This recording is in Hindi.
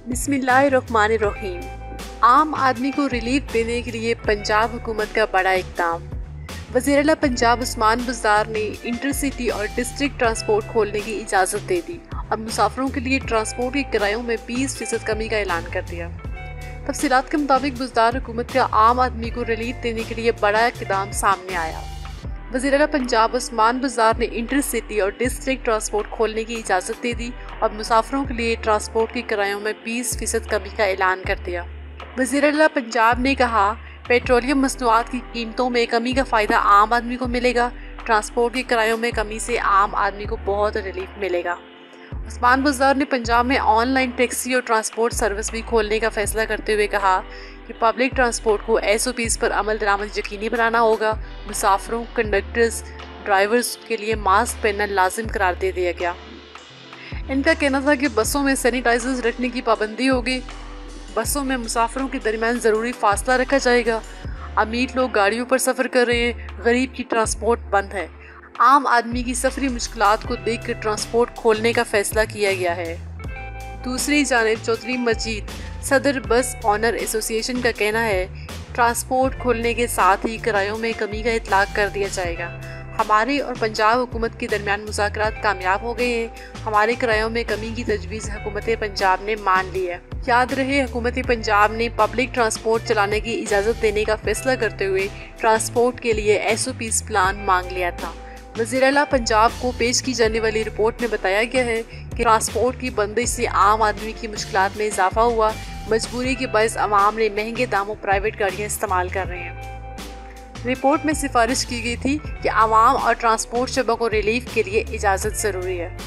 बिस्मिल्लाहिर्रहमानिर्रहीम। आम आदमी को रिलीफ देने के लिए पंजाब हुकूमत का बड़ा इक़दाम। वज़ीर-ए-आला पंजाब उस्मान बुज़दार ने इंटरसिटी और डिस्ट्रिक्ट ट्रांसपोर्ट खोलने की इजाज़त दे दी और मुसाफिरों के लिए ट्रांसपोर्ट के किरायों में 20% कमी का ऐलान कर दिया। तफसीलात के मुताबिक बुज़दार हुकूमत का आम आदमी को रिलीफ देने के लिए बड़ा इक़दाम सामने आया। वज़ीर-ए-आला पंजाब उस्मान बुज़दार ने इंटरसिटी और डिस्ट्रिक्ट ट्रांसपोर्ट खोलने की इजाज़त दे दी और मुसाफिरों के लिए ट्रांसपोर्ट के किरायों में 20% कमी का ऐलान कर दिया। वज़ीर-ए-आला पंजाब ने कहा, पेट्रोलियम मसनूआत की कीमतों में कमी का फ़ायदा आम आदमी को मिलेगा। ट्रांसपोर्ट के किरायों में कमी से आम आदमी को बहुत रिलीफ मिलेगा। उस्मान बुज़दार ने पंजाब में ऑनलाइन टैक्सी और ट्रांसपोर्ट सर्विस भी खोलने का फैसला करते हुए कहा कि पब्लिक ट्रांसपोर्ट को SOPs पर अमल दरामद यकीनी बनाना होगा। मुसाफिरों, कंडक्टर्स, ड्राइवर्स के लिए मास्क पहनना लाजिम करार दे दिया गया। इनका कहना था कि बसों में सैनिटाइजर्स रखने की पाबंदी होगी। बसों में मुसाफिरों के दरमियान ज़रूरी फासला रखा जाएगा। अमीर लोग गाड़ियों पर सफ़र कर रहे हैं, गरीब की ट्रांसपोर्ट बंद है। आम आदमी की सफरी मुश्किलात को देखकर ट्रांसपोर्ट खोलने का फैसला किया गया है। दूसरी जानिब चौधरी मजीद, सदर बस ऑनर एसोसिएशन का कहना है, ट्रांसपोर्ट खोलने के साथ ही किरायों में कमी का इतलाक कर दिया जाएगा। हमारे और पंजाब हुकूमत के दरमियान मुज़ाकरात कामयाब हो गए हैं। हमारे किरायों में कमी की तजवीज़ हुकूमत पंजाब ने मान ली है। याद रहे, हुकूमत पंजाब ने पब्लिक ट्रांसपोर्ट चलाने की इजाज़त देने का फैसला करते हुए ट्रांसपोर्ट के लिए SOPs प्लान मांग लिया था। वज़ीर-ए-आला पंजाब को पेश की जाने वाली रिपोर्ट में बताया गया है कि ट्रांसपोर्ट की बंदिश से आम आदमी की मुश्किलात में इजाफा हुआ। मजबूरी के बायस अवाम ने महंगे दामों प्राइवेट गाड़ियाँ इस्तेमाल कर रहे हैं। रिपोर्ट में सिफारिश की गई थी कि आवाम और ट्रांसपोर्ट शबा को रिलीफ के लिए इजाज़त ज़रूरी है।